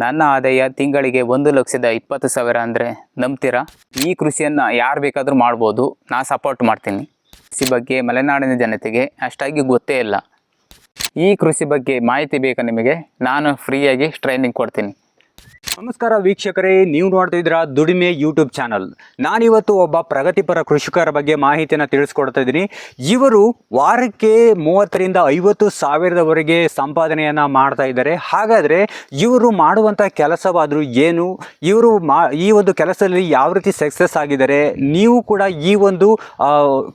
ನನ್ನ ಆದಾಯ ತಿಂಗಳಿಗೆ 1,20,000 ಅಂದರೆ ನಂಬ್ತೀರಾ? ಈ ಕೃಷಿಯನ್ನು ಯಾರು ಬೇಕಾದರೂ ಮಾಡ್ಬೋದು. ನಾನು ಸಪೋರ್ಟ್ ಮಾಡ್ತೀನಿ. ಕೃಷಿ ಬಗ್ಗೆ ಮಲೆನಾಡಿನ ಜನತೆಗೆ ಅಷ್ಟಾಗಿ ಗೊತ್ತೇ ಇಲ್ಲ. ಈ ಕೃಷಿ ಬಗ್ಗೆ ಮಾಹಿತಿ ಬೇಕಾ ನಿಮಗೆ? ನಾನು ಫ್ರೀಯಾಗಿ ಟ್ರೈನಿಂಗ್ ಕೊಡ್ತೀನಿ. ನಮಸ್ಕಾರ ವೀಕ್ಷಕರೇ, ನೀವು ನೋಡ್ತಾ ಇದ್ದೀರಾ ದುಡಿಮೆ ಯೂಟ್ಯೂಬ್ ಚಾನಲ್. ನಾನಿವತ್ತು ಒಬ್ಬ ಪ್ರಗತಿಪರ ಕೃಷಿಕರ ಬಗ್ಗೆ ಮಾಹಿತಿಯನ್ನು ತಿಳಿಸ್ಕೊಡ್ತಾ ಇದ್ದೀನಿ. ಇವರು ವಾರಕ್ಕೆ 30,000ರಿಂದ 50,000ವರೆಗೆ ಸಂಪಾದನೆಯನ್ನು ಮಾಡ್ತಾ ಇದ್ದಾರೆ. ಹಾಗಾದರೆ ಇವರು ಮಾಡುವಂಥ ಕೆಲಸವಾದರೂ ಏನು, ಇವರು ಈ ಒಂದು ಕೆಲಸದಲ್ಲಿ ಯಾವ ರೀತಿ ಸಕ್ಸಸ್ ಆಗಿದ್ದಾರೆ, ನೀವು ಕೂಡ ಈ ಒಂದು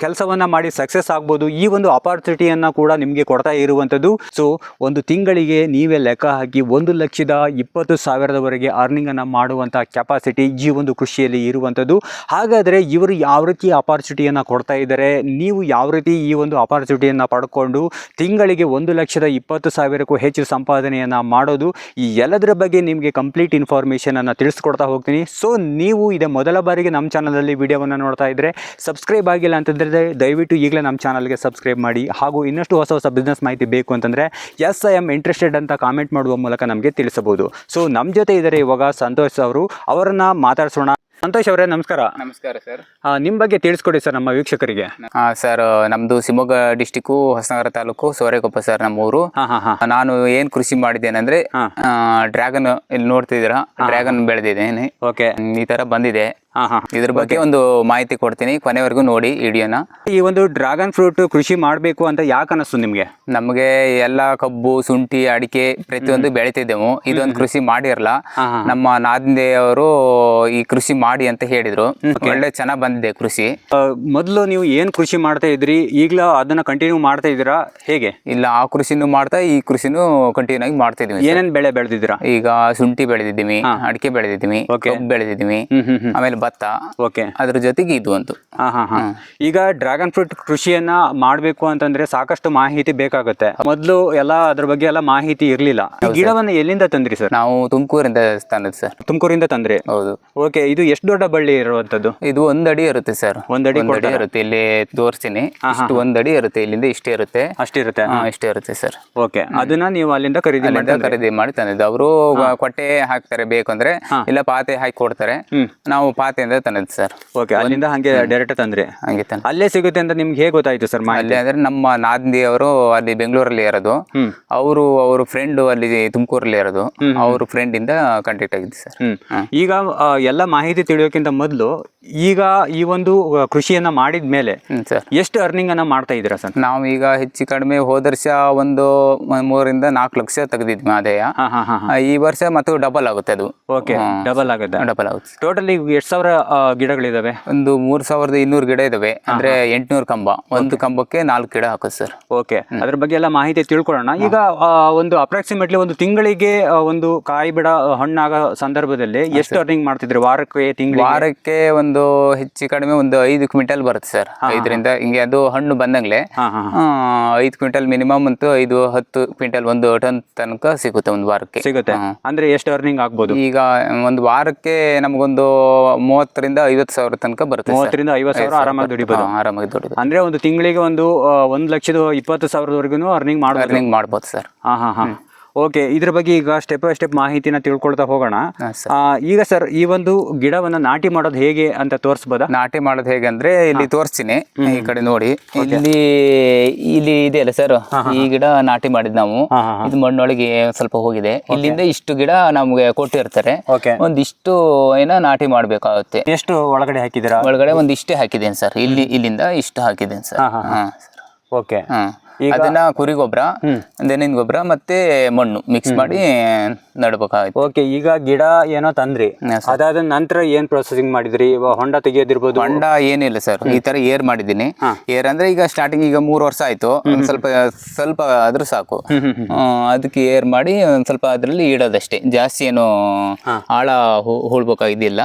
ಕೆಲಸವನ್ನು ಮಾಡಿ ಸಕ್ಸಸ್ ಆಗ್ಬೋದು. ಈ ಒಂದು ಅಪಾರ್ಚುನಿಟಿಯನ್ನು ಕೂಡ ನಿಮಗೆ ಕೊಡ್ತಾ ಇರುವಂಥದ್ದು. ಸೊ ಒಂದು ತಿಂಗಳಿಗೆ ನೀವೇ ಲೆಕ್ಕ ಹಾಕಿ 1,20,000ವರೆಗೆ ಅರ್ನಿಂಗ್ ಅನ್ನು ಮಾಡುವಂಥ ಕೆಪಾಸಿಟಿ ಈ ಒಂದು ಕೃಷಿಯಲ್ಲಿ ಇರುವಂಥದ್ದು. ಹಾಗಾದರೆ ಇವರು ಯಾವ ರೀತಿ ಅಪಾರ್ಚುನಿಟಿಯನ್ನು ಕೊಡ್ತಾ ಇದ್ದಾರೆ, ನೀವು ಯಾವ ರೀತಿ ಈ ಒಂದು ಅಪಾರ್ಚುನಿಟಿಯನ್ನು ಪಡ್ಕೊಂಡು ತಿಂಗಳಿಗೆ 1,20,000ಕ್ಕೂ ಹೆಚ್ಚು ಸಂಪಾದನೆಯನ್ನು ಮಾಡೋದು, ಈ ಎಲ್ಲದರ ಬಗ್ಗೆ ನಿಮಗೆ ಕಂಪ್ಲೀಟ್ ಇನ್ಫಾರ್ಮೇಷನನ್ನು ತಿಳಿಸ್ಕೊಡ್ತಾ ಹೋಗ್ತೀನಿ. ಸೊ ನೀವು ಇದೇ ಮೊದಲ ಬಾರಿಗೆ ನಮ್ಮ ಚಾನಲಲ್ಲಿ ವಿಡಿಯೋವನ್ನು ನೋಡ್ತಾ ಇದ್ದರೆ, ಸಬ್ಸ್ಕ್ರೈಬ್ ಆಗಿಲ್ಲ ಅಂತಂದರೆ ದಯವಿಟ್ಟು ಈಗಲೇ ನಮ್ಮ ಚಾನಲ್ಗೆ ಸಬ್ಸ್ಕ್ರೈಬ್ ಮಾಡಿ. ಹಾಗೂ ಇನ್ನಷ್ಟು ಹೊಸ ಹೊಸ ಬಿಸ್ನೆಸ್ ಮಾಹಿತಿ ಬೇಕು ಅಂತಂದರೆ ಎಸ್ ಐ ಆಮ್ ಇಂಟ್ರೆಸ್ಟೆಡ್ ಅಂತ ಕಾಮೆಂಟ್ ಮಾಡುವ ಮೂಲಕ ನಮಗೆ ತಿಳಿಸಬಹುದು. ಸೊ ನಮ್ಮ ಜೊತೆ ಇದ್ದಾರೆ ಇವಾಗ ಸಂತೋಷ್ ಅವರು, ಅವರನ್ನ ಮಾತಾಡ್ಸೋಣ. ಸಂತೋಷ್ ಅವರೇ ನಮಸ್ಕಾರ. ನಮಸ್ಕಾರ ಸರ್. ನಿಮ್ಮ ಬಗ್ಗೆ ತಿಳಿಸ್ಕೊಡಿ ಸರ್ ನಮ್ಮ ವೀಕ್ಷಕರಿಗೆ. ಸರ್, ನಮ್ದು ಶಿವಮೊಗ್ಗ ಡಿಸ್ಟಿಕ್ಕು ಹೊಸನಗರ ತಾಲೂಕು ಸೋರೆಕೊಪ್ಪ ಸರ್ ನಮ್ಮೂರು. ನಾನು ಏನ್ ಕೃಷಿ ಮಾಡಿದ್ದೇನೆ ಅಂದ್ರೆ ಡ್ರ್ಯಾಗನ್, ಇಲ್ಲಿ ನೋಡ್ತಿದ್ದೀರಾ ಡ್ರ್ಯಾಗನ್ ಬೆಳೆದಿದ್ದೇನೆ. ಓಕೆ, ಈ ತರ ಬಂದಿದೆ. ಇದ್ರ ಬಗ್ಗೆ ಒಂದು ಮಾಹಿತಿ ಕೊಡ್ತೀನಿ, ಕೊನೆವರೆಗೂ ನೋಡಿ ವಿಡಿಯೋನ. ಈ ಒಂದು ಡ್ರ್ಯಾಗನ್ ಫ್ರೂಟ್ ಕೃಷಿ ಮಾಡಬೇಕು ಅಂತ ಯಾಕೆ ಅನಿಸ್ತು ನಿಮಗೆ? ನಮಗೆ ಎಲ್ಲ ಕಬ್ಬು, ಶುಂಠಿ, ಅಡಿಕೆ ಪ್ರತಿಯೊಂದು ಬೆಳಿತಿದ್ದೆವು. ಇದೊಂದು ಕೃಷಿ ಮಾಡಿರಲ್ಲ. ನಮ್ಮ ನಾದಿನಿಯವರು ಈ ಕೃಷಿ ಮಾಡಿ ಅಂತ ಹೇಳಿದ್ರು. ಒಳ್ಳೆ ಚೆನ್ನಾಗ್ ಬಂದಿದೆ ಕೃಷಿ. ಮೊದಲು ನೀವು ಏನ್ ಕೃಷಿ ಮಾಡ್ತಾ ಇದ್ರಿ, ಈಗಲ ಅದನ್ನ ಕಂಟಿನ್ಯೂ ಮಾಡ್ತಾ ಇದ್ದೀರಾ ಹೇಗೆ? ಇಲ್ಲ, ಆ ಕೃಷಿನೂ ಮಾಡ್ತಾ ಈ ಕೃಷಿನೂ ಕಂಟಿನ್ಯೂ ಆಗಿ ಮಾಡ್ತಾ ಇದೀವಿ. ಏನೇನ್ ಬೆಳೆ ಬೆಳೆದಿದ್ದೀರಾ? ಈಗ ಶುಂಠಿ ಬೆಳೆದಿದ್ದೀವಿ, ಅಡಿಕೆ ಬೆಳೆದಿದ್ದೀವಿ, ಕಬ್ಬು ಬೆಳೆದಿದ್ದೀವಿ, ಆಮೇಲೆ ಭತ್ತ. ಓಕೆ, ಅದ್ರ ಜೊತೆಗೆ ಇದು ಒಂದು. ಈಗ ಡ್ರ್ಯಾಗನ್ ಫ್ರೂಟ್ ಕೃಷಿಯನ್ನ ಮಾಡಬೇಕು ಅಂತಂದ್ರೆ ಸಾಕಷ್ಟು ಮಾಹಿತಿ ಬೇಕಾಗುತ್ತೆ. ಮೊದಲು ಎಲ್ಲ ಅದ್ರ ಬಗ್ಗೆ ಎಲ್ಲ ಮಾಹಿತಿ ಇರ್ಲಿಲ್ಲ. ಗಿಡವನ್ನ ಎಲ್ಲಿಂದ ತಂದ್ರಿ ಸರ್? ನಾವು ತುಮಕೂರಿಂದ ತಂದದ್ದು ಸರ್. ತುಮಕೂರಿಂದ ತಂದ್ರಿ? ಹೌದು. ಓಕೆ, ಇದು ಎಷ್ಟು ದೊಡ್ಡ ಬಳ್ಳಿ ಇರುವಂತದ್ದು? ಇದು 1 ಅಡಿ ಇರುತ್ತೆ ಸರ್. 1 ಅಡಿ ಇರುತ್ತೆ. ಇಲ್ಲಿ ತೋರಿಸ್ತೀನಿ. 1 ಅಡಿ ಇರುತ್ತೆ. ಇಲ್ಲಿಂದ ಇಷ್ಟೇ ಇರುತ್ತೆ. ಅಷ್ಟಿರುತ್ತೆ? ಇಷ್ಟೇ ಇರುತ್ತೆ ಸರ್. ಓಕೆ, ಅದನ್ನ ನೀವು ಅಲ್ಲಿಂದ ಖರೀದಿ ಮಾಡಿ ತಂದಿದ್ದು. ಅವರು ಕೊಟ್ಟೆ ಹಾಕ್ತಾರೆ ಬೇಕಂದ್ರೆ, ಇಲ್ಲ ಪಾತೆ ಹಾಕಿ ಕೊಡ್ತಾರೆ. ನಾವು ಪಾತೆಯಿಂದ ತಂದಿದ್ದು ಸರ್. ಓಕೆ, ಅಲ್ಲಿಂದ ಹಂಗೆ ಡೈರೆಕ್ಟ್ ತಂದ್ರೆ ಹಂಗೆ ಅಲ್ಲೇ ಸಿಗುತ್ತೆ ಅಂತ ನಿಮ್ಗೆ ಹೇಗೆ ಗೊತ್ತಾಯ್ತು ಸರ್? ಅಲ್ಲಿ ಅಂದ್ರೆ ನಮ್ಮ ನಾದಿನಿ ಅವರು ಅಲ್ಲಿ ಬೆಂಗಳೂರಲ್ಲಿ ಇರೋದು. ಅವ್ರ ಫ್ರೆಂಡ್ ಅಲ್ಲಿ ತುಮಕೂರಲ್ಲಿ ಇರೋದು. ಅವ್ರ ಫ್ರೆಂಡ್ ಇಂದ ಕಾಂಟ್ಯಾಕ್ಟ್ ಆಗಿದ್ದು ಸರ್. ಈಗ ಎಲ್ಲ ಮಾಹಿತಿ ತಿಳಿಯೋಕ್ಕಿಂತ ಮೊದಲು, ಈಗ ಈ ಒಂದು ಕೃಷಿಯನ್ನ ಮಾಡಿದ್ಮೇಲೆ ಎಷ್ಟು ಅರ್ನಿಂಗ್ ಅನ್ನ ಮಾಡ್ತಾ ಇದ್ದೀರಾ ಸರ್? ನಾವು ಈಗ ಹೆಚ್ಚು ಕಡಿಮೆ ಹೋದ ವರ್ಷ ಒಂದು 3ರಿಂದ 4 ಲಕ್ಷ ತೆಗೆದಿದ್ವಿ ಆದಾಯ. ಈ ವರ್ಷ ಮತ್ತು ಡಬಲ್ ಆಗುತ್ತೆ ಅದು. ಓಕೆ, ಡಬಲ್ ಆಗುತ್ತೆ. ಡಬಲ್ ಆಗುತ್ತೆ. ಟೋಟಲ್ ಈಗ 1,000 ಗಿಡಗಳಿದಾವೆ? ಒಂದು 3,200 ಗಿಡ ಇದಾವೆ. ಅಂದ್ರೆ 800 ಕಂಬ. ಒಂದು ಕಂಬಕ್ಕೆ 4 ಗಿಡ ಹಾಕೋದು ಸರ್. ಓಕೆ, ಅದ್ರ ಬಗ್ಗೆ ಎಲ್ಲ ಮಾಹಿತಿ ತಿಳ್ಕೊಳ್ಳೋಣ. ಈಗ ಒಂದು ಅಪ್ರಾಕ್ಸಿಮೇಟ್ಲಿ ಒಂದು ತಿಂಗಳಿಗೆ ಒಂದು ಕಾಯಿ ಬಿಡ ಹಣ್ಣಾಗೋ ಸಂದರ್ಭದಲ್ಲಿ ಎಷ್ಟು ಅರ್ನಿಂಗ್ ಮಾಡ್ತಿದ್ರಿ ವಾರಕ್ಕೆ, ತಿಂಗಳಿಗೆ? ವಾರಕ್ಕೆ ಒಂದು ಹೆಚ್ಚು ಕಡಿಮೆ ಒಂದು 5 ಕ್ವಿಂಟಲ್ ಬರುತ್ತೆ ಸರ್. 5ರಿಂದ ಹಿಂಗೆ ಅದು ಹಣ್ಣು ಬಂದಂಗ್ಲೆ 5 ಕ್ವಿಂಟಲ್ ಮಿನಿಮಮ್ ಅಂತೂ 5-10 ಕ್ವಿಂಟಲ್, 1 ಟನ್ ತನಕ ಸಿಗುತ್ತೆ ಒಂದು ವಾರಕ್ಕೆ. ಸಿಗುತ್ತೆ ಅಂದ್ರೆ ಎಷ್ಟು ಅರ್ನಿಂಗ್ ಆಗ್ಬೋದು? ಈಗ ಒಂದು ವಾರಕ್ಕೆ ನಮಗೊಂದು 30,000ರಿಂದ 50,000 ತನಕ ಬರುತ್ತೆ. 30,000ರಿಂದ 50,000 ಆರಾಮಾಗಿ ದುಡಿಬೋದು. ಆರಾಮಾಗಿ ದುಡಿಬೋದು. ಅಂದ್ರೆ ಒಂದು ತಿಂಗಳಿಗೆ ಒಂದು 1,20,000ವರೆಗೂ ಅರ್ನಿಂಗ್ ಮಾಡ್ಬೋದು ಸರ್. ಓಕೆ, ಇದ್ರ ಬಗ್ಗೆ ಈಗ ಸ್ಟೆಪ್ ಬೈ ಸ್ಟೆಪ್ ಮಾಹಿತಿನ ತಿಳ್ಕೊಳ್ತಾ ಹೋಗೋಣ. ಈಗ ಸರ್, ಈ ಒಂದು ಗಿಡವನ್ನ ನಾಟಿ ಮಾಡೋದು ಹೇಗೆ ಅಂತ ತೋರಿಸಬಹುದಾ? ನಾಟಿ ಮಾಡೋದು ಹೇಗೆ ಅಂದ್ರೆ ಇಲ್ಲಿ ತೋರಿಸ್ತೀನಿ. ಈ ಕಡೆ ನೋಡಿ, ಇಲ್ಲಿ ಇದೆ ಅಲ್ಲ ಸರ್, ಈ ಗಿಡ ನಾಟಿ ಮಾಡಿದ್ ನಾವು. ಇದು ಮಣ್ಣೊಳಗೆ ಸ್ವಲ್ಪ ಹೋಗಿದೆ. ಇಲ್ಲಿಂದ ಇಷ್ಟು ಗಿಡ ನಮ್ಗೆ ಕೊಟ್ಟಿರ್ತಾರೆ. ಒಂದಿಷ್ಟು ನಾಟಿ ಮಾಡ್ಬೇಕಾಗುತ್ತೆ. ಎಷ್ಟು ಒಳಗಡೆ ಹಾಕಿದ್ದೀರಾ? ಒಳಗಡೆ ಒಂದಿಷ್ಟೇ ಹಾಕಿದ್ದೇನೆ ಸರ್. ಇಲ್ಲಿಂದ ಇಷ್ಟು ಹಾಕಿದ್ದೇನೆ ಸರ್. ಓಕೆ, ಅದನ್ನ ಕುರಿ ಗೊಬ್ಬರ, ದನಿನ ಗೊಬ್ಬರ ಮತ್ತೆ ಮಣ್ಣು ಮಿಕ್ಸ್ ಮಾಡಿ ನಡ್ಬೇಕಾಯ್ತು. ಓಕೆ, ಈಗ ಗಿಡ ಏನೋ ತಂದ್ರಿ, ಅದಾದ ನಂತರ ಏನ್ ಪ್ರೊಸೆಸಿಂಗ್ ಮಾಡಿದ್ರಿ? ಹೊಂಡ ತೆಗಿಯೋದಿರ್ಬೋದು? ಹೊಂಡ ಏನಿಲ್ಲ ಸರ್, ಈ ತರ ಏರ್ ಮಾಡಿದೀನಿ. ಏರ್ ಅಂದ್ರೆ ಈಗ ಸ್ಟಾರ್ಟಿಂಗ್ ಈಗ 3 ವರ್ಷ ಆಯ್ತು. ಸ್ವಲ್ಪ ಆದ್ರೂ ಸಾಕು. ಅದಕ್ಕೆ ಏರ್ ಮಾಡಿ ಒಂದ್ ಸ್ವಲ್ಪ ಅದ್ರಲ್ಲಿ ಇಡೋದಷ್ಟೇ. ಜಾಸ್ತಿ ಏನು ಆಳ ಹೂಳ್ಬೇಕಾಗಿದ್ದಿಲ್ಲ.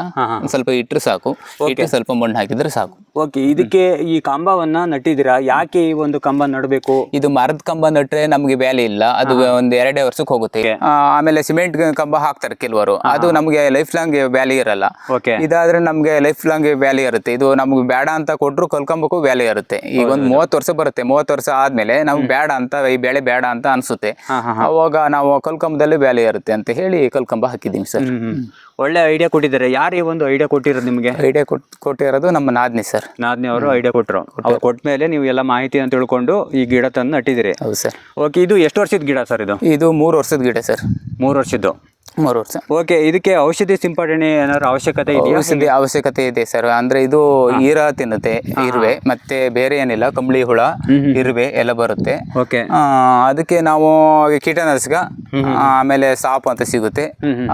ಸ್ವಲ್ಪ ಇಟ್ರು ಸಾಕು. ಇಟ್ಟು ಸ್ವಲ್ಪ ಮಣ್ಣು ಹಾಕಿದ್ರೆ ಸಾಕು. ಓಕೆ, ಇದಕ್ಕೆ ಈ ಕಂಬವನ್ನ ನಟ್ಟಿದ್ದೀರಾ, ಯಾಕೆ ಈ ಒಂದು ಕಂಬ ನಡಬೇಕು? ಇದು ಮರದ ಕಂಬ ನಟ್ರೆ ನಮ್ಗೆ ವ್ಯಾಲಿ ಇಲ್ಲ, ಅದು ಒಂದು 2 ವರ್ಷಕ್ಕೆ ಹೋಗುತ್ತೆ. ಆಮೇಲೆ ಸಿಮೆಂಟ್ ಕಂಬ ಹಾಕ್ತಾರೆ ಕೆಲವರು, ಅದು ನಮ್ಗೆ ಲೈಫ್ ಲಾಂಗ್ ವ್ಯಾಲಿ ಇರಲ್ಲ. ಓಕೆ, ಇದಾದ್ರೆ ನಮ್ಗೆ ಲೈಫ್ ಲಾಂಗ್ ವ್ಯಾಲಿ ಇರುತ್ತೆ. ಇದು ನಮ್ಗೆ ಬೇಡ ಅಂತ ಕೊಟ್ರು ಕಲ್ಕೊಂಬಕ್ಕೂ ವ್ಯಾಲಿ ಇರುತ್ತೆ. ಈಗ ಒಂದು 30 ವರ್ಷ ಬರುತ್ತೆ, 30 ವರ್ಷ ಆದ್ಮೇಲೆ ನಮ್ಗೆ ಬೇಡ ಅಂತ, ಈ ಬೆಳೆ ಬೇಡ ಅಂತ ಅನ್ಸುತ್ತೆ, ಅವಾಗ ನಾವು ಕಲ್ಕಂಬದಲ್ಲಿ ವ್ಯಾಲಿ ಇರುತ್ತೆ ಅಂತ ಹೇಳಿ ಕಲ್ಕಂಬ ಹಾಕಿದೀವಿ ಸರ್. ಒಳ್ಳೆ ಐಡಿಯಾ ಕೊಟ್ಟಿದ್ದಾರೆ. ಯಾರು ಈ ಒಂದು ಐಡಿಯಾ ಕೊಟ್ಟಿರೋದು ನಿಮಗೆ? ಐಡಿಯಾ ಕೊಟ್ಟಿರೋದು ನಮ್ಮ ನಾದ್ನಿ ಸರ್. ನಾದ್ನಿ ಅವರು ಐಡಿಯಾ ಕೊಟ್ಟರು. ಅವ್ರು ಕೊಟ್ಟ ಮೇಲೆ ನೀವು ಎಲ್ಲ ಮಾಹಿತಿಯನ್ನು ತಿಳ್ಕೊಂಡು ಈ ಗಿಡ ತಂದು ನಟ್ಟಿದ್ದೀರಿ. ಹೌದು ಸರ್. ಓಕೆ, ಇದು ಎಷ್ಟು ವರ್ಷದ ಗಿಡ ಸರ್? ಇದು 3 ವರ್ಷದ ಗಿಡ ಸರ್. 3 ವರ್ಷದ್ದು. 3 ವರ್ಷ. ಓಕೆ, ಇದಕ್ಕೆ ಔಷಧಿ ಸಿಂಪಡಣೆ ಏನಾದ್ರು ಅವಶ್ಯಕತೆ ಇದೆಯಾ? ಔಷಧಿ ಅವಶ್ಯಕತೆ ಇದೆ ಸರ್. ಅಂದ್ರೆ ಇದು ಈರ ತಿನ್ನುತ್ತೆ, ಇರುವೆ, ಮತ್ತೆ ಬೇರೆ ಏನಿಲ್ಲ, ಕಂಬಳಿ ಹುಳ, ಇರುವೆ ಎಲ್ಲ ಬರುತ್ತೆ. ಓಕೆ, ಅದಕ್ಕೆ ನಾವು ಕೀಟನಾಶಕ ಆಮೇಲೆ ಸಾಪ್ ಅಂತ ಸಿಗುತ್ತೆ,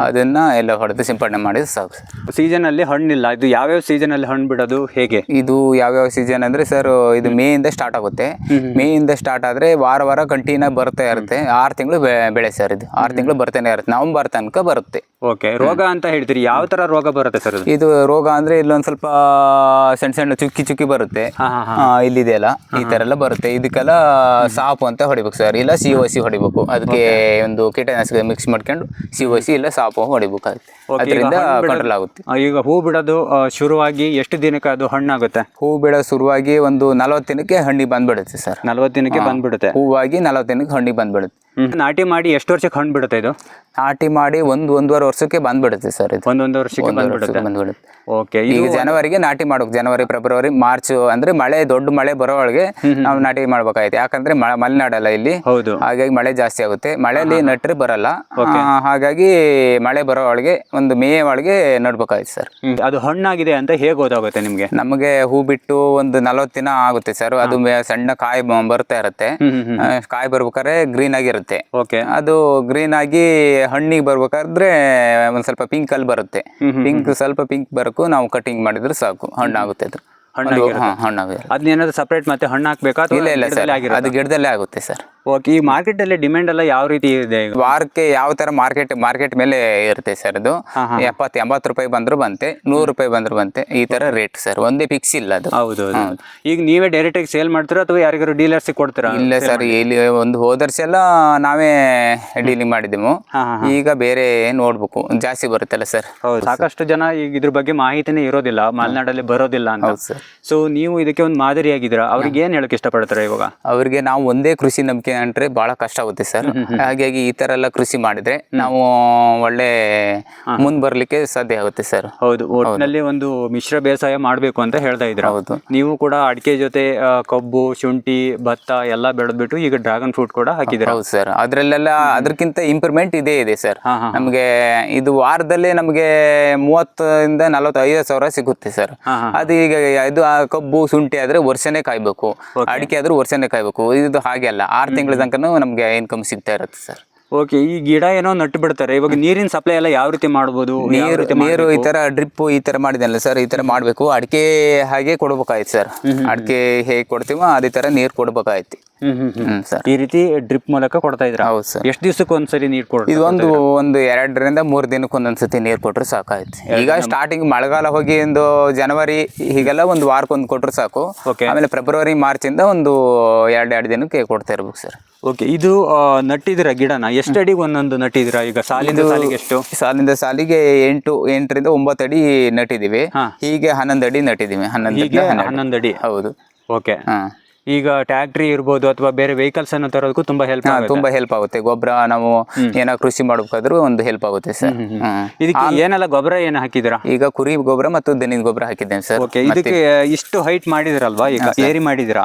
ಅದನ್ನ ಎಲ್ಲ ಹೊಡೆದು ಸಿಂಪಡಣೆ ಮಾಡಿದ್ರೆ ಸಾಕು ಸರ್. ಸೀಸನ್ ಅಲ್ಲಿ ಹಣ್ಣಿಲ್ಲ, ಇದು ಯಾವ್ಯಾವ ಸೀಸನ್ ಅಲ್ಲಿ ಹಣ್ಣು ಬಿಡೋದು ಹೇಗೆ? ಇದು ಯಾವ್ಯಾವ ಸೀಸನ್ ಅಂದ್ರೆ ಸರ್, ಇದು ಮೇ ಇಂದ ಸ್ಟಾರ್ಟ್ ಆಗುತ್ತೆ. ಮೇ ಇಂದ ಸ್ಟಾರ್ಟ್ ಆದ್ರೆ ವಾರ ಕಂಟಿನ್ಯೂ ಬರ್ತಾ ಇರುತ್ತೆ. 6 ತಿಂಗಳು ಬೆಳೆ ಸರ್. ಇದು 6 ತಿಂಗಳು ಬರ್ತಾನೆ ಇರುತ್ತೆ, ನವಂಬರ್ ತನಕ ಬರುತ್ತೆ. ಓಕೆ, ರೋಗ ಅಂತ ಹೇಳ್ತೀರಿ, ಯಾವ ತರ ರೋಗ ಬರುತ್ತೆ ಸರ್? ಇದು ರೋಗ ಅಂದ್ರೆ ಇಲ್ಲೊಂದ್ ಸ್ವಲ್ಪ ಸಣ್ಣ ಚುಕ್ಕಿ ಬರುತ್ತೆ, ಇಲ್ಲಿದೆಯಲ್ಲ ಈ ತರ ಎಲ್ಲ ಬರುತ್ತೆ. ಇದಕ್ಕೆಲ್ಲ ಸಾಪು ಅಂತ ಹೊಡಿಬೇಕು ಸರ್, ಇಲ್ಲ COC ಹೊಡಿಬೇಕು. ಅದಕ್ಕೆ ಒಂದು ಕೀಟನಾಶಕ ಮಿಕ್ಸ್ ಮಾಡ್ಕೊಂಡು COC ಇಲ್ಲ ಸಾಪು ಹೊಡಿಬೇಕಾಗುತ್ತೆ, ಅದರಿಂದ ಕಂಟ್ರೋಲ್ ಆಗುತ್ತೆ. ಈಗ ಹೂ ಬಿಡೋದು ಶುರುವಾಗಿ ಎಷ್ಟು ದಿನಕ್ಕೆ ಅದು ಹಣ್ಣಾಗುತ್ತೆ? ಹೂ ಬಿಡೋ ಶುರುವಾಗಿ ಒಂದು 40 ದಿನಕ್ಕೆ ಹಣ್ಣಿಗೆ ಬಂದ್ಬಿಡುತ್ತೆ ಸರ್. 40 ದಿನಕ್ಕೆ ಬಂದ್ಬಿಡುತ್ತೆ. ಹೂವಾಗಿ 40 ದಿನಕ್ಕೆ ಹಣ್ಣಿಗೆ ಬಂದ್ಬಿಡುತ್ತೆ. ನಾಟಿ ಮಾಡಿ ಎಷ್ಟು ವರ್ಷಕ್ಕೆ ಹಣ್ಣು ಬಿಡುತ್ತೆ ಇದು? ನಾಟಿ ಮಾಡಿ 1-1.5 ವರ್ಷಕ್ಕೆ ಬಂದ್ಬಿಡುತ್ತೆ ಸರ್. ಇದು 1-1.5 ವರ್ಷಕ್ಕೆ ಬಂದ್ಬಿಡುತ್ತೆ. ಓಕೆ, ಈಗ ಜನವರಿಗೆ ನಾಟಿ ಮಾಡ್ಬೇಕು. ಜನವರಿ, ಫೆಬ್ರವರಿ, ಮಾರ್ಚ್ ಅಂದ್ರೆ ಮಳೆ, ದೊಡ್ಡ ಮಳೆ ಬರೋ ಒಳಗೆ ನಾವು ನಾಟಿ ಮಾಡ್ಬೇಕಾಯ್ತು. ಯಾಕಂದ್ರೆ ಮಲೆನಾಡಲ್ಲ ಇಲ್ಲಿ, ಹೌದು, ಹಾಗಾಗಿ ಮಳೆ ಜಾಸ್ತಿ ಆಗುತ್ತೆ. ಮಳೆಯಲ್ಲಿ ನಟ್ರೆ ಬರಲ್ಲ, ಹಾಗಾಗಿ ಮಳೆ ಬರೋ ಒಳಗೆ ಒಂದು ಮೇ ಒಳಗೆ ನಡ್ಬೇಕಾಯ್ತು ಸರ್. ಅದು ಹಣ್ಣಾಗಿದೆ ಅಂತ ಹೇಗೆ ಗೊತ್ತಾಗುತ್ತೆ ನಿಮ್ಗೆ? ನಮಗೆ ಹೂ ಬಿಟ್ಟು ಒಂದು 40 ದಿನ ಆಗುತ್ತೆ ಸರ್. ಅದು ಸಣ್ಣ ಕಾಯಿ ಬರ್ತಾ ಇರುತ್ತೆ. ಕಾಯಿ ಬರ್ಬೇಕಾದ್ರೆ ಗ್ರೀನ್ ಆಗಿರುತ್ತೆ. ಓಕೆ, ಅದು ಗ್ರೀನ್ ಆಗಿ ಹಣ್ಣಿಗೆ ಬರ್ಬೇಕಾದ್ರೆ ಒಂದ್ ಸ್ವಲ್ಪ ಪಿಂಕ್ ಅಲ್ಲಿ ಬರುತ್ತೆ. ಸ್ವಲ್ಪ ಪಿಂಕ್ ಬರಕು ನಾವು ಕಟಿಂಗ್ ಮಾಡಿದ್ರೆ ಸಾಕು, ಹಣ್ಣಾಗುತ್ತೆ. ಅದು ಹಣ್ಣಾಗುತ್ತೆ. ಅದನ್ನೇನಾದ್ರು ಸಪರೇಟ್ ಮತ್ತೆ ಹಣ್ಣು ಹಾಕ್ಬೇಕಾ? ಇಲ್ಲ ಸರ್, ಅದು ಗಿಡದಲ್ಲೇ ಆಗುತ್ತೆ ಸರ್. ಓಕೆ, ಈ ಮಾರ್ಕೆಟ್ ಅಲ್ಲಿ ಡಿಮ್ಯಾಂಡ್ ಎಲ್ಲ ಯಾವ ರೀತಿ ಇದೆ? ವಾರಕ್ಕೆ ಯಾವ ತರ ಮಾರ್ಕೆಟ್ ಮೇಲೆ ಇರುತ್ತೆ ಸರ್. ಅದು 70-80 ರೂಪಾಯಿ ಬಂದ್ರು ಬಂತೆ, 100 ರೂಪಾಯಿ ಬಂದ್ರು ಬಂತೆ, ಈ ತರ ರೇಟ್ ಸರ್. ಒಂದೇ ಫಿಕ್ಸ್ ಇಲ್ಲ ಅದು. ಹೌದು. ಈಗ ನೀವೇ ಡೈರೆಕ್ಟ್ ಆಗಿ ಸೇಲ್ ಮಾಡ್ತೀರಾ ಅಥವಾ ಯಾರಿಗಾರು ಡೀಲರ್ಸ್ ಕೊಡ್ತೀರಾ? ಇಲ್ಲ ಸರ್, ಇಲ್ಲಿ ಒಂದು ಹೋದ ವರ್ಷ ಎಲ್ಲ ನಾವೇ ಡೀಲಿಂಗ್ ಮಾಡಿದೆವು. ಈಗ ಬೇರೆ ನೋಡ್ಬೇಕು, ಜಾಸ್ತಿ ಬರುತ್ತಲ್ಲ ಸರ್. ಹೌದು, ಸಾಕಷ್ಟು ಜನ ಈಗ ಇದ್ರ ಬಗ್ಗೆ ಮಾಹಿತಿನೇ ಇರೋದಿಲ್ಲ, ಮಲೆನಾಡಲ್ಲಿ ಬರೋದಿಲ್ಲ ಅಂತ. ಸೊ ನೀವು ಇದಕ್ಕೆ ಒಂದು ಮಾದರಿಯಾಗಿದ್ದೀರಾ. ಅವ್ರಿಗೆ ಏನ್ ಹೇಳಕ್ ಇಷ್ಟಪಡ್ತಾರೆ ಇವಾಗ? ಅವ್ರಿಗೆ ನಾವು ಒಂದೇ ಕೃಷಿ ನಂಬಿಕೆ ಅಂದ್ರೆ ಬಹಳ ಕಷ್ಟ ಆಗುತ್ತೆ ಸರ್. ಹಾಗಾಗಿ ಈ ತರ ಎಲ್ಲ ಕೃಷಿ ಮಾಡಿದ್ರೆ ನಾವು ಒಳ್ಳೆ ಮುಂದ್ ಬರ್ಲಿಕ್ಕೆ ಸಾಧ್ಯ ಆಗುತ್ತೆ ಸರ್. ಹೌದು, ಒಟ್ಟಿನಲ್ಲಿ ಒಂದು ಮಿಶ್ರ ಬೇಸಾಯ ಮಾಡ್ಬೇಕು ಅಂತ ಹೇಳ್ತಾ ಇದ್ರ. ಹೌದು, ನೀವು ಕೂಡ ಅಡಿಕೆ ಜೊತೆ ಕಬ್ಬು, ಶುಂಠಿ, ಭತ್ತ ಎಲ್ಲ ಬೆಳೆದ್ಬಿಟ್ಟು ಈಗ ಡ್ರ್ಯಾಗನ್ ಫ್ರೂಟ್ ಕೂಡ ಹಾಕಿದ್ರೆ. ಹೌದು ಸರ್, ಅದ್ರಲ್ಲೆಲ್ಲ ಅದಕ್ಕಿಂತ ಇಂಪ್ರೂವ್ಮೆಂಟ್ ಇದೆ ಸರ್. ನಮ್ಗೆ ಇದು ವಾರದಲ್ಲೇ ನಮ್ಗೆ 30,000-45,000 ಸಾವಿರ ಸಿಗುತ್ತೆ ಸರ್. ಅದು ಈಗ ಇದು ಕಬ್ಬು, ಶುಂಠಿ ಆದ್ರೆ ವರ್ಷನೇ ಕಾಯ್ಬೇಕು, ಅಡಿಕೆ ಆದ್ರೂ ವರ್ಷನೇ ಕಾಯ್ಬೇಕು. ಇದು ಹಾಗೆ ಅಲ್ಲ, 6 ತಿಂಗಳ ತನಕ ನಮ್ಗೆ ಇನ್ಕಮ್ ಸಿಗ್ತಾ ಇರುತ್ತೆ ಸರ್. ಓಕೆ, ಈ ಗಿಡ ಏನೋ ನಟ್ಟು ಬಿಡ್ತಾರೆ. ಇವಾಗ ನೀರಿನ ಸಪ್ಲೈ ಎಲ್ಲ ಯಾವ ರೀತಿ ಮಾಡ್ಬೋದು? ನೀರು ಈ ತರ ಡ್ರಿಪ್ ಈ ತರ ಮಾಡಿದಲ್ಲ ಸರ್, ಈ ತರ ಮಾಡ್ಬೇಕು. ಅಡಿಕೆ ಹಾಗೆ ಕೊಡ್ಬೇಕಾಯ್ತು ಸರ್. ಅಡಿಕೆ ಹೇಗೆ ಕೊಡ್ತೀವೋ ಅದೇ ತರ ನೀರು ಕೊಡ್ಬೇಕಾಯ್ತು ಸರ್. ಈ ರೀತಿ ಡ್ರಿಪ್ ಮೂಲಕ ಕೊಡ್ತಾ ಇದ್ರ? ಹೌದು ಸರ್. ಎಷ್ಟು ದಿವಸಕ್ಕೆ ಒಂದ್ಸರಿ ನೀರು ಕೊಡ್ತೀವಿ? ಇದು ಒಂದು 2-3 ದಿನಕ್ಕೆ ಒಂದೊಂದ್ಸತಿ ನೀರು ಕೊಟ್ರೆ ಸಾಕಾಯ್ತು. ಈಗ ಸ್ಟಾರ್ಟಿಂಗ್ ಮಳೆಗಾಲ ಹೋಗಿ ಒಂದು ಜನವರಿ ಹೀಗೆಲ್ಲ ಒಂದು ವಾರಕ್ಕೊಂದು ಕೊಟ್ರೆ ಸಾಕು. ಆಮೇಲೆ ಫೆಬ್ರವರಿ, ಮಾರ್ಚ್ ಇಂದ ಒಂದು 2 ದಿನಕ್ಕೆ ಕೊಡ್ತಾ ಇರ್ಬೇಕು ಸರ್. ಓಕೆ, ಇದು ನಟ್ಟಿದಿರ ಗಿಡನ ಎಷ್ಟು ಅಡಿಗೆ ಒಂದೊಂದು ನಟ್ಟಿದಿರ? ಈಗ ಸಾಲಿಂದ ಸಾಲಿಗೆ ಎಷ್ಟು? ಸಾಲಿಂದ ಸಾಲಿಗೆ 8-9 ಅಡಿ ನಟ್ಟಿದೀವಿ. ಹೀಗೆ 11 ಅಡಿ ನಟ್ಟಿದೀವಿ. 11 ಅಡಿ. ಹೌದು. ಓಕೆ, ಈಗ ಟ್ಯಾಕ್ಟ್ರಿ ಇರ್ಬೋದು ಅಥವಾ ಬೇರೆ ವೆಹಿಕಲ್ಸ್ ಅನ್ನು ತರೋದಕ್ಕೂ ತುಂಬಾ ಹೆಲ್ಪ್ ಆಗುತ್ತೆ. ಗೊಬ್ಬರ ನಾವು ಏನೋ ಕೃಷಿ ಮಾಡ್ಬೇಕಾದ್ರೂ ಒಂದು ಹೆಲ್ಪ್ ಆಗುತ್ತೆ ಸರ್. ಇದಕ್ಕೆ ಏನೆಲ್ಲ ಗೊಬ್ಬರ ಏನು ಹಾಕಿದಿರಾ? ಈಗ ಕುರಿ ಗೊಬ್ಬರ ಮತ್ತು ದನಿನ ಗೊಬ್ಬರ ಹಾಕಿದ್ದೇನೆ ಸರ್. ಓಕೆ, ಇದಕ್ಕೆ ಇಷ್ಟು ಹೈಟ್ ಮಾಡಿದಿರಲ್ವಾ, ಈಗ ಏರಿ ಮಾಡಿದಿರಾ,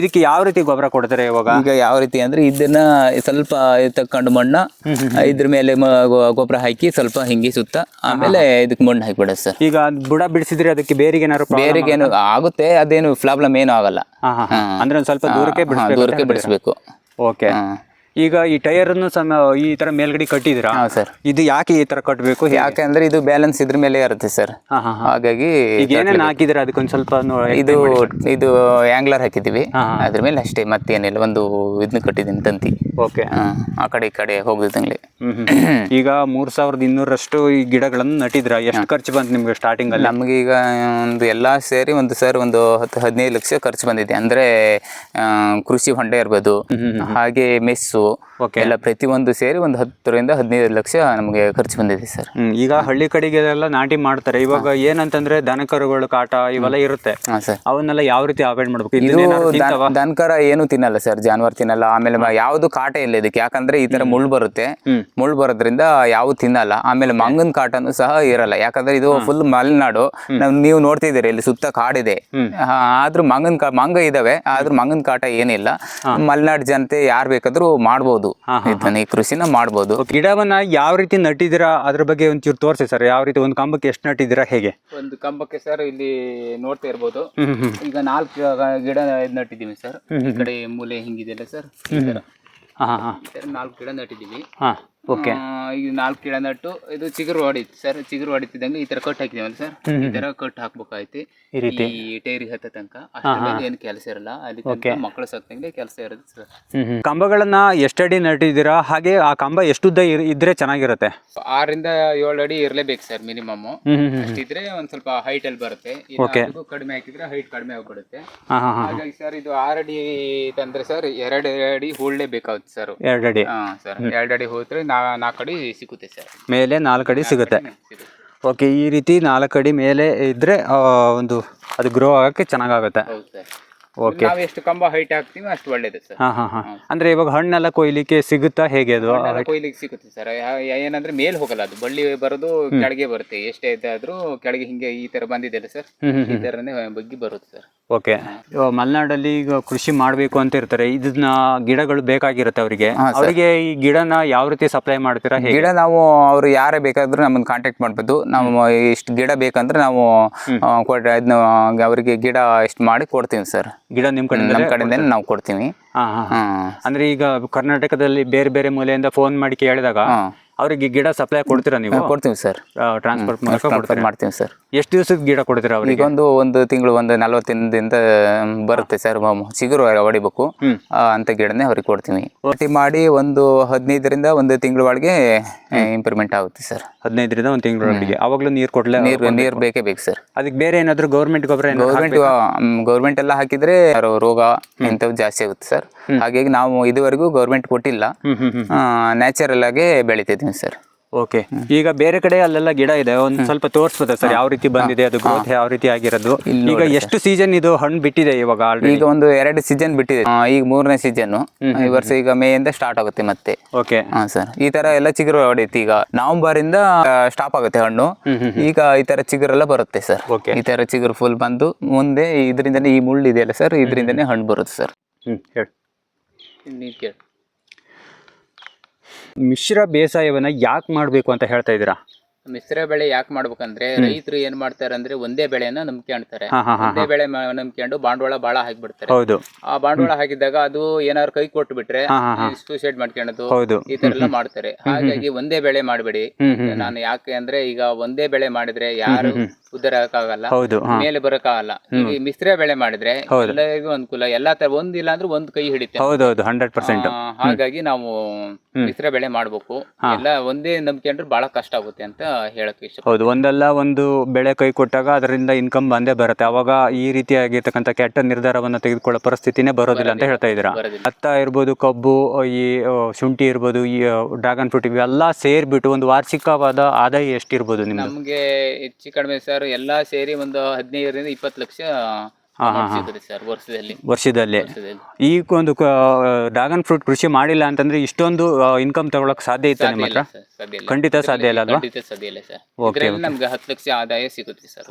ಇದಕ್ಕೆ ಯಾವ ರೀತಿ ಗೊಬ್ಬರ ಕೊಡ್ತಾರೆ ಇವಾಗ? ಈಗ ಯಾವ ರೀತಿ ಅಂದ್ರೆ ಇದನ್ನ ಸ್ವಲ್ಪ ತಕೊಂಡು ಮಣ್ಣ ಇದ್ರ ಮೇಲೆ ಗೊಬ್ಬರ ಹಾಕಿ ಸ್ವಲ್ಪ ಹಿಂಗೆ ಸುತ್ತ, ಆಮೇಲೆ ಇದಕ್ಕೆ ಮಣ್ಣು ಹಾಕಿಬಿಡ ಸರ್. ಈಗ ಬುಡ ಬಿಡಿಸಿದ್ರೆ ಅದಕ್ಕೆ ಬೇರಿಗೆ ಬೇರೆಗೇನು ಆಗುತ್ತೆ, ಅದೇನು ಪ್ರಾಬ್ಲಮ್ ಏನು ಆಗಲ್ಲ. ಅಂದ್ರೆ ಒಂದು ಸ್ವಲ್ಪ ದೂರಕ್ಕೆ ಬಿಡಿಸ್ಬೇಕು. ಓಕೆ, ಈಗ ಈ ಟೈರ್ ಅನ್ನು ಈ ತರ ಮೇಲ್ಗಡೆ ಕಟ್ಟಿದಿರಾ? ಹಾಂ ಸರ್. ಇದು ಯಾಕೆ ಈ ತರ ಕಟ್ಟಬೇಕು? ಯಾಕೆಂದ್ರೆ ಇದು ಬ್ಯಾಲೆನ್ಸ್ ಇದ್ರ ಮೇಲೆ ಇರುತ್ತೆ ಸರ್. ಹಾಗಾಗಿ ಈಗ ಏನೇನು ಹಾಕಿದಿರಾ ಅದಕ್ಕೊಂದು ಸ್ವಲ್ಪ ಇದು ಆಂಗ್ಲರ್ ಹಾಕಿದೀವಿ ಅದ್ರ ಮೇಲೆ ಅಷ್ಟೇ, ಮತ್ತೇನಿಲ್ಲ. ಒಂದು ಇದನ್ನ ಕಟ್ಟಿದ್ದೀನಿ ತಂತಿ. ಓಕೆ. ಆ ಕಡೆ ಈ ಕಡೆ ಹೋಗುದಂಗ್ಲಿ. ಈಗ 3200 ಈ ಗಿಡಗಳನ್ನು ನಟಿದ್ರ. ಎಷ್ಟು ಖರ್ಚು ಬಂತು ನಿಮ್ಗೆ ಸ್ಟಾರ್ಟಿಂಗ್ ಅಲ್ಲಿ? ನಮ್ಗೆ ಈಗ ಒಂದು ಎಲ್ಲಾ ಸೇರಿ ಒಂದು 10-15 ಲಕ್ಷ ಖರ್ಚು ಬಂದಿದೆ. ಅಂದ್ರೆ ಕೃಷಿ ಹೊಂಡ ಇರ್ಬೋದು, ಹಾಗೆ ಮೆಸ್ಸು ಎಲ್ಲ ಪ್ರತಿಯೊಂದು ಸೇರಿ ಒಂದು 10-15 ಲಕ್ಷ ನಮಗೆ ಖರ್ಚು ಬಂದಿದೆ ಸರ್. ಈಗ ಹಳ್ಳಿ ಕಡೆಗೆ ಎಲ್ಲ ನಾಟಿ ಮಾಡ್ತಾರೆ. ಇವಾಗ ಏನಂತಂದ್ರೆ ದನಕರುಗಳು ಕಾಟ ಇವೆಲ್ಲ ಇರುತ್ತೆ, ಅವನ್ನೆಲ್ಲ ಯಾವ ರೀತಿ ಅವಾಯ್ಡ್ ಮಾಡ್ಬೇಕು? ಇದು ದನಕರ ಏನು ತಿನ್ನಲ್ಲ ಸರ್, ಜಾನುವಾರು ತಿನ್ನಲ್ಲ. ಆಮೇಲೆ ಯಾವ್ದು ಕಾಟ ಇಲ್ಲ ಇದಕ್ಕೆ, ಯಾಕಂದ್ರೆ ಈ ತರ ಮುಳ್ಳು ಬರುತ್ತೆ. ಮುಳ್ಳು ಬರೋದ್ರಿಂದ ಯಾವ ತಿನ್ನಲ್ಲ. ಆಮೇಲೆ ಮಂಗನ್ ಕಾಟನು ಸಹ ಇರಲ್ಲ, ಯಾಕಂದ್ರೆ ಇದು ಫುಲ್ ಮಲೆನಾಡು. ನೀವು ನೋಡ್ತಿದ್ದೀರಿ ಇಲ್ಲಿ ಸುತ್ತ ಕಾಡಿದೆ, ಆದ್ರೂ ಮಂಗ ಇದಾವೆ, ಆದ್ರೂ ಮಂಗನ್ ಕಾಟ ಏನಿಲ್ಲ. ಮಲೆನಾಡು ಜನತೆ ಯಾರು ಬೇಕಾದ್ರೂ ಮಾಡ್ಬೋದು, ಈ ಕೃಷಿನ ಮಾಡ್ಬೋದು. ಗಿಡವನ್ನ ಯಾವ ರೀತಿ ನಟಿದಿರಾ ಅದ್ರ ಬಗ್ಗೆ ಒಂಚೂರು ತೋರಿಸಿ ಸರ್. ಯಾವ ರೀತಿ ಒಂದು ಕಂಬಕ್ಕೆ ಎಷ್ಟು ನಟಿದಿರಾ, ಹೇಗೆ? ಒಂದು ಕಂಬಕ್ಕೆ ಸರ್ ಇಲ್ಲಿ ನೋಡ್ತಾ ಇರ್ಬೋದು, ಈಗ 4 ಗಿಡ ನಟ್ಟಿದೀವಿ ಸರ್. ಈ ಕಡೆ ಮೂಲೆ ಹಿಂಗಿದೆಯಲ್ಲ ಸರ್, 4 ಗಿಡ ನಟ್ಟಿದೀವಿ. ಓಕೆ. ಈಗ 4 ಗಿಡ ನಟ್ಟು ಇದು ಚಿಗುರು ಹೊಡಿತು ಸರ್. ಚಿಗುರು ಹೊಡಿತಿದ್ದಂಗೆ ಈ ತರ ಕಟ್ ಹಾಕಿದೀವಲ್ಲ ಸರ್, ಈ ತರ ಕಟ್ ಹಾಕ್ಬೇಕಾಯ್ತು ಈ ಟೈರಿಗೆ ಹತ್ತ ತನಕ. ಅಷ್ಟರಲ್ಲಿ ಏನು ಕೆಲಸ ಇರಲ್ಲ, ಅದಕ್ಕೆ ಮಕ್ಕಳು ಸಾಕ್ತಂಗೆ ಕೆಲಸ ಇರುತ್ತೆ ಸರ್. ಕಂಬಗಳನ್ನ ಎಷ್ಟಡಿ ನಟ್ಟಿದ್ದೀರಾ? ಹಾಗೆ ಆ ಕಂಬ ಎಷ್ಟು ಉದ್ದ ಇದ್ರೆ ಚೆನ್ನಾಗಿರುತ್ತೆ? 6-7 ಅಡಿ ಇರ್ಲೇಬೇಕು ಸರ್ ಮಿನಿಮಮ್. ಅಷ್ಟಿದ್ರೆ ಒಂದ್ ಸ್ವಲ್ಪ ಹೈಟ್ ಅಲ್ಲಿ ಬರುತ್ತೆ. ಕಡಿಮೆ ಹಾಕಿದ್ರೆ ಹೈಟ್ ಕಡಿಮೆ ಆಗ್ಬಿಡುತ್ತೆ. ಹಾಗಾಗಿ ಸರ್ ಇದು 6 ಅಡಿ ತಂದ್ರೆ ಸರ್ 2 ಅಡಿ ಹೂಳ್ಲೇಬೇಕಾಗುತ್ತೆ ಸರ್. 2 ಅಡಿ ಸರ್ 2 ಅಡಿ ಹೋದ್ರೆ 4 ಅಡಿ ಸಿಗುತ್ತೆ ಸರ್. ಮೇಲೆ 4 ಅಡಿ ಸಿಗುತ್ತೆ. ಓಕೆ. ಈ ರೀತಿ 4 ಅಡಿ ಮೇಲೆ ಇದ್ರೆ ಒಂದು ಅದು ಗ್ರೋ ಆಗಕ್ಕೆ ಚೆನ್ನಾಗಾಗುತ್ತೆ. ಹೌದು ಸರ್. ಓಕೆ. ನಾವು ಎಷ್ಟು ಕಂಬ ಹೈಟ್ ಹಾಕ್ತೀವಿ ಅಷ್ಟು ಒಳ್ಳೇದು ಸರ್. ಅಂದ್ರೆ ಇವಾಗ ಹಣ್ಣೆಲ್ಲ ಕೊಯ್ಲಿಕ್ಕೆ ಸಿಗುತ್ತಾ, ಹೇಗೆ ಅದು? ಕೊಯ್ಲಿಕ್ಕೆ ಸಿಗುತ್ತೆ ಸರ್. ಏನಂದ್ರೆ ಮೇಲ್ ಹೋಗಲ್ಲ, ಅದು ಬಳ್ಳಿ ಬರೋದು ಕೆಳಗೆ ಬರುತ್ತೆ. ಎಷ್ಟೇ ಇದ್ದಾದ್ರೂ ಕೆಳಗೆ ಹಿಂಗೆ ಈ ತರ ಬಂದಿದೆ ಸರ್, ಈ ತರನೇ ಬಗ್ಗಿ ಬರುತ್ತೆ ಸರ್. ಓಕೆ. ಮಲೆನಾಡಲ್ಲಿ ಈಗ ಕೃಷಿ ಮಾಡ್ಬೇಕು ಅಂತ ಇರ್ತಾರೆ, ಇದನ್ನ ಗಿಡಗಳು ಬೇಕಾಗಿರುತ್ತೆ ಅವರಿಗೆ ಈ ಗಿಡನ ಯಾವ ರೀತಿ ಸಪ್ಲೈ ಮಾಡ್ತೀರಾ? ಗಿಡ ನಾವು ಅವ್ರು ಯಾರೇ ಬೇಕಾದ್ರೂ ನಮ್ಮನ್ನ ಕಾಂಟ್ಯಾಕ್ಟ್ ಮಾಡ್ಬೋದು. ನಾವು ಇಷ್ಟು ಗಿಡ ಬೇಕಂದ್ರೆ ನಾವು ಅದನ್ನ ಅವರಿಗೆ ಗಿಡ ಇಷ್ಟು ಮಾಡಿ ಕೊಡ್ತೀವಿ ಸರ್. ಗಿಡ ನಮ್ಮ ಕಡೆಯಿಂದ ನಾವು ಕೊಡ್ತೀವಿ. ಅಂದ್ರೆ ಈಗ ಕರ್ನಾಟಕದಲ್ಲಿ ಬೇರೆ ಬೇರೆ ಮೂಲೆಯಿಂದ ಫೋನ್ ಮಾಡಿ ಕೇಳಿದಾಗ ಅವರಿಗೆ ಗಿಡ ಸಪ್ಲೈ ಕೊಡ್ತೀರಾ ನೀವು? ಕೊಡ್ತೀವಿ ಸರ್. ಟ್ರಾನ್ಸ್ಪೋರ್ಟ್ ಮಾಡ್ತೀವಿ ಸರ್. ಎಷ್ಟು ದಿವಸಕ್ಕೆ ಗಿಡ ಕೊಡ್ತೀರಾ ಅವ್ರಿಗೆ? ಒಂದು ತಿಂಗಳು, ಒಂದು 40 ದಿನದಿಂದ ಬರುತ್ತೆ ಸರ್. ಚಿಗುರು ಹೊಡಿಬೇಕು ಅಂತ ಗಿಡನೇ ಅವ್ರಿಗೆ ಕೊಡ್ತೀವಿ. ಒಟ್ಟಿ ಮಾಡಿ ಒಂದು 15ರಿಂದ 1 ತಿಂಗಳ ಒಳಗೆ ಇಂಪ್ರೂವ್ಮೆಂಟ್ ಆಗುತ್ತೆ ಸರ್. 15ರಿಂದ 1 ತಿಂಗಳ ಒಳಗೆ. ಅವಾಗಲೂ ನೀರು ಬೇಕೇ ಬೇಕು ಸರ್. ಅದಕ್ಕೆ ಬೇರೆ ಏನಾದ್ರು ಗೌರ್ಮೆಂಟ್ ಗೊಬ್ಬರ? ಗೌರ್ಮೆಂಟ್ ಎಲ್ಲ ಹಾಕಿದ್ರೆ ರೋಗ ಇಂಥವು ಜಾಸ್ತಿ ಆಗುತ್ತೆ ಸರ್. ಹಾಗಾಗಿ ನಾವು ಇದುವರೆಗೂ ಗೌರ್ಮೆಂಟ್ ಕೊಟ್ಟಿಲ್ಲ, ನ್ಯಾಚುರಲ್ ಆಗಿ ಬೆಳಿತಿದ್ವಿ ಸರ್. ಓಕೆ. ಈಗ ಬೇರೆ ಕಡೆ ಅಲ್ಲೆಲ್ಲ ಗಿಡ ಇದೆ, ಒಂದ್ ಸ್ವಲ್ಪ ತೋರಿಸ್ಬೋದಾ ಸರ್ ಯಾವ ರೀತಿ ಬಂದಿದೆ, ಅದು ಗ್ರೋತ್ ಯಾವ ರೀತಿ ಆಗಿರೋದು? ಈಗ ಎಷ್ಟು ಸೀಸನ್ ಇದು ಹಣ್ಣು ಬಿಟ್ಟಿದೆ ಇವಾಗ? ಈಗ ಒಂದು 2 ಸೀಸನ್ ಬಿಟ್ಟಿದೆ, ಈಗ 3ನೇ ಸೀಸನ್. ಈ ವರ್ಷ ಈಗ ಮೇಯಿಂದ ಸ್ಟಾರ್ಟ್ ಆಗುತ್ತೆ ಮತ್ತೆ. ಓಕೆ. ಸರ್ ಈ ತರ ಎಲ್ಲ ಚಿಗುರು ಹೊಡೆಯುತ್ತೆ. ಈಗ ನವೆಂಬರ್ ಇಂದ ಸ್ಟಾಪ್ ಆಗುತ್ತೆ ಹಣ್ಣು. ಈಗ ಈ ತರ ಚಿಗುರೆಲ್ಲ ಬರುತ್ತೆ ಸರ್. ಈ ತರ ಚಿಗುರು ಫುಲ್ ಬಂದು ಮುಂದೆ ಇದರಿಂದನೇ ಈ ಮುಳ್ಳು ಇದೆಯಲ್ಲ ಸರ್, ಇದರಿಂದನೇ ಹಣ್ಣು ಬರುತ್ತೆ ಸರ್. ಮಿಶ್ರ ಬೇಸಾಯವನ್ನ ಯಾಕೆ ಮಾಡಬೇಕು ಅಂತ ಹೇಳ್ತಾ ಇದ್ದೀರಾ? ಮಿಶ್ರ ಬೆಳೆ ಯಾಕೆ ಮಾಡ್ಬೇಕಂದ್ರೆ ರೈತರು ಏನ್ ಮಾಡ್ತಾರೆ ಅಂದ್ರೆ ಒಂದೇ ಬೆಳೆಯನ್ನ ನಂಬ್ಕೊಂಡ್ತಾರೆ. ಒಂದೇ ಬೆಳೆ ನಂಬ್ಕೊಂಡು ಬಂಡವಾಳ ಬಾಳ ಹಾಕಿಬಿಡ್ತಾರೆ. ಆ ಬಂಡವಾಳ ಹಾಕಿದಾಗ ಅದು ಏನಾದ್ರು ಕೈ ಕೊಟ್ಟು ಬಿಟ್ರೆ ಸೂಸೈಡ್ ಮಾಡ್ಕೊಳ್ಳೋದು ಈ ತರ ಎಲ್ಲ ಮಾಡ್ತಾರೆ. ಹಾಗಾಗಿ ಒಂದೇ ಬೆಳೆ ಮಾಡಬೇಡಿ. ನಾನು ಯಾಕೆ ಅಂದ್ರೆ ಈಗ ಒಂದೇ ಬೆಳೆ ಮಾಡಿದ್ರೆ ಯಾರು ಉದ್ದಾರ ಆಗಲ್ಲ, ಮೇಲೆ ಬರಕ್ಕಾಗಲ್ಲ. ಈಗ ಮಿಶ್ರ ಬೆಳೆ ಮಾಡಿದ್ರೆ ಎಲ್ಲರಿಗೂ ಅನುಕೂಲ. ಎಲ್ಲಾ ತರ ಒಂದಿಲ್ಲ ಅಂದ್ರೆ ಒಂದ್ ಕೈ ಹಿಡಿತೆ. 100%. ಹಾಗಾಗಿ ನಾವು ಮಿಶ್ರ ಬೆಳೆ ಮಾಡ್ಬೇಕು. ಎಲ್ಲ ಒಂದೇ ನಂಬ್ಕೊಂಡ್ರೆ ಬಹಳ ಕಷ್ಟ ಆಗುತ್ತೆ ಅಂತ ಹೇಳಕ್ ಇಷ್ಟ. ಹೌದು. ಒಂದಲ್ಲ ಒಂದು ಬೆಳೆ ಕೈ ಕೊಟ್ಟಾಗ ಅದರಿಂದ ಇನ್ಕಮ್ ಬಂದೇ ಬರುತ್ತೆ. ಅವಾಗ ಈ ರೀತಿಯಾಗಿರ್ತಕ್ಕಂಥ ಕೆಟ್ಟ ನಿರ್ಧಾರವನ್ನ ತೆಗೆದುಕೊಳ್ಳೋ ಪರಿಸ್ಥಿತಿನೇ ಬರೋದಿಲ್ಲ ಅಂತ ಹೇಳ್ತಾ ಇದ್ದೀರಾ. ಭತ್ತ ಇರ್ಬೋದು, ಕಬ್ಬು, ಈ ಶುಂಠಿ ಇರ್ಬೋದು, ಈ ಡ್ರ್ಯಾಗನ್ ಫ್ರೂಟ್, ಇವೆಲ್ಲ ಸೇರ್ಬಿಟ್ಟು ಒಂದು ವಾರ್ಷಿಕವಾದ ಆದಾಯ ಎಷ್ಟಿರ್ಬೋದು ನಿಮ್ಗೆ? ನಮ್ಗೆ ಹೆಚ್ಚು ಕಡಿಮೆ ಸರ್ ಎಲ್ಲಾ ಸೇರಿ ಒಂದು 15ರಿಂದ 20 ಲಕ್ಷ ವರ್ಷದಲ್ಲಿ. ಈ ಒಂದು ಡ್ರ್ಯಾಗನ್ ಫ್ರೂಟ್ ಕೃಷಿ ಮಾಡಿಲ್ಲ ಅಂತಂದ್ರೆ ಇಷ್ಟೊಂದು ಇನ್ಕಮ್ ತಗೊಳಕ್ ಸಾಧ್ಯ ಇತ್ತು ನಿಮ್ಮ ಹತ್ರ? ಖಂಡಿತ ಸಾಧ್ಯ ಇಲ್ಲ ಅಲ್ವಾ? ಖಂಡಿತ ಸಾಧ್ಯ ಇಲ್ಲ ಸರ್. ನಮ್ಗೆ 10 ಲಕ್ಷ ಆದಾಯ ಸಿಗುತ್ತೆ ಸರ್.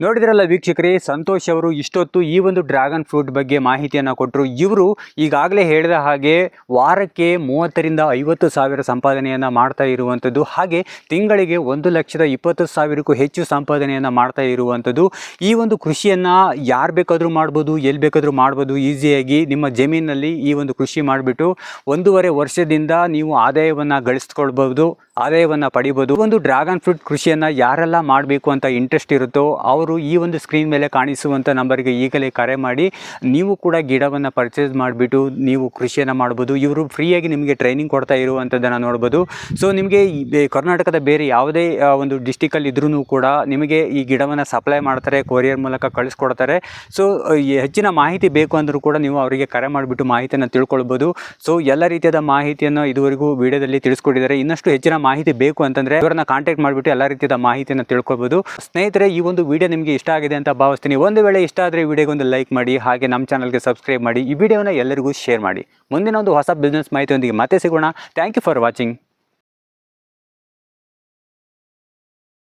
ನೋಡಿದ್ರಲ್ಲ ವೀಕ್ಷಕರೇ, ಸಂತೋಷ್ ಅವರು ಇಷ್ಟೊತ್ತು ಈ ಒಂದು ಡ್ರ್ಯಾಗನ್ ಫ್ರೂಟ್ ಬಗ್ಗೆ ಮಾಹಿತಿಯನ್ನು ಕೊಟ್ಟರು. ಇವರು ಈಗಾಗಲೇ ಹೇಳಿದ ಹಾಗೆ ವಾರಕ್ಕೆ 30ರಿಂದ 50 ಸಾವಿರ ಸಂಪಾದನೆಯನ್ನು ಮಾಡ್ತಾ ಇರುವಂಥದ್ದು, ಹಾಗೆ ತಿಂಗಳಿಗೆ 1,20,000ಕ್ಕೂ ಹೆಚ್ಚು ಸಂಪಾದನೆಯನ್ನು ಮಾಡ್ತಾ ಇರುವಂಥದ್ದು. ಈ ಒಂದು ಕೃಷಿಯನ್ನು ಯಾರು ಬೇಕಾದರೂ ಮಾಡ್ಬೋದು, ಎಲ್ಲಿ ಬೇಕಾದರೂ ಮಾಡ್ಬೋದು. ಈಸಿಯಾಗಿ ನಿಮ್ಮ ಜಮೀನಿನಲ್ಲಿ ಈ ಒಂದು ಕೃಷಿ ಮಾಡಿಬಿಟ್ಟು 1.5 ವರ್ಷದಿಂದ ನೀವು ಆದಾಯವನ್ನು ಗಳಿಸ್ಕೊಳ್ಬೋದು, ಆದಾಯವನ್ನು ಪಡಿಬೋದು. ಒಂದು ಡ್ರ್ಯಾಗನ್ ಫ್ರೂಟ್ ಕೃಷಿಯನ್ನು ಯಾರೆಲ್ಲ ಮಾಡಬೇಕು ಅಂತ ಇಂಟ್ರೆಸ್ಟ್ ಇರುತ್ತೋ ಅವರು ಈ ಒಂದು ಸ್ಕ್ರೀನ್ ಮೇಲೆ ಕಾಣಿಸುವಂಥ ನಂಬರ್ಗೆ ಈಗಲೇ ಕರೆ ಮಾಡಿ ನೀವು ಕೂಡ ಗಿಡವನ್ನು ಪರ್ಚೇಸ್ ಮಾಡಿಬಿಟ್ಟು ನೀವು ಕೃಷಿಯನ್ನು ಮಾಡ್ಬೋದು. ಇವರು ಫ್ರೀಯಾಗಿ ನಿಮಗೆ ಟ್ರೈನಿಂಗ್ ಕೊಡ್ತಾ ಇರುವಂಥದ್ದನ್ನು ನೋಡ್ಬೋದು. ಸೊ ನಿಮಗೆ ಕರ್ನಾಟಕದ ಬೇರೆ ಯಾವುದೇ ಒಂದು ಡಿಸ್ಟಿಕಲ್ಲಿ ಇದ್ರೂ ಕೂಡ ನಿಮಗೆ ಈ ಗಿಡವನ್ನು ಸಪ್ಲೈ ಮಾಡ್ತಾರೆ, ಕೊರಿಯರ್ ಮೂಲಕ ಕಳಿಸ್ಕೊಡ್ತಾರೆ. ಸೊ ಹೆಚ್ಚಿನ ಮಾಹಿತಿ ಬೇಕು ಅಂದರೂ ಕೂಡ ನೀವು ಅವರಿಗೆ ಕರೆ ಮಾಡಿಬಿಟ್ಟು ಮಾಹಿತಿಯನ್ನು ತಿಳ್ಕೊಳ್ಬೋದು. ಸೊ ಎಲ್ಲ ರೀತಿಯಾದ ಮಾಹಿತಿಯನ್ನು ಇದುವರೆಗೂ ವಿಡಿಯೋದಲ್ಲಿ ತಿಳಿಸ್ಕೊಟ್ಟಿದ್ದಾರೆ. ಇನ್ನಷ್ಟು ಹೆಚ್ಚಿನ ಮಾಹಿತಿ ಬೇಕು ಅಂತಂದರೆ ಇವರನ್ನ ಕಾಂಟ್ಯಾಕ್ಟ್ ಮಾಡಿಬಿಟ್ಟು ಎಲ್ಲ ರೀತಿಯಾದ ಮಾಹಿತಿಯನ್ನು ತಿಳ್ಕೊಳ್ಬೋದು. ಸ್ನೇಹಿತರೆ, ಈ ಒಂದು ವಿಡಿಯೋ ನಿಮಗೆ ಇಷ್ಟ ಆಗಿದೆ ಅಂತ ಭಾವಿಸ್ತೀನಿ. ಒಂದು ವೇಳೆ ಇಷ್ಟ ಆದರೆ ವಿಡಿಯೋಗೆ ಒಂದು ಲೈಕ್ ಮಾಡಿ, ಹಾಗೆ ನಮ್ಮ ಚಾನಲ್ಗೆ ಸಬ್ಸ್ಕ್ರೈಬ್ ಮಾಡಿ, ಈ ವಿಡಿಯೋನ ಎಲ್ಲರಿಗೂ ಶೇರ್ ಮಾಡಿ. ಮುಂದಿನ ಒಂದು ಹೊಸ ಬಿಸ್ನೆಸ್ ಮಾಹಿತಿಯೊಂದಿಗೆ ಮತ್ತೆ ಸಿಗೋಣ. Thank you for watching.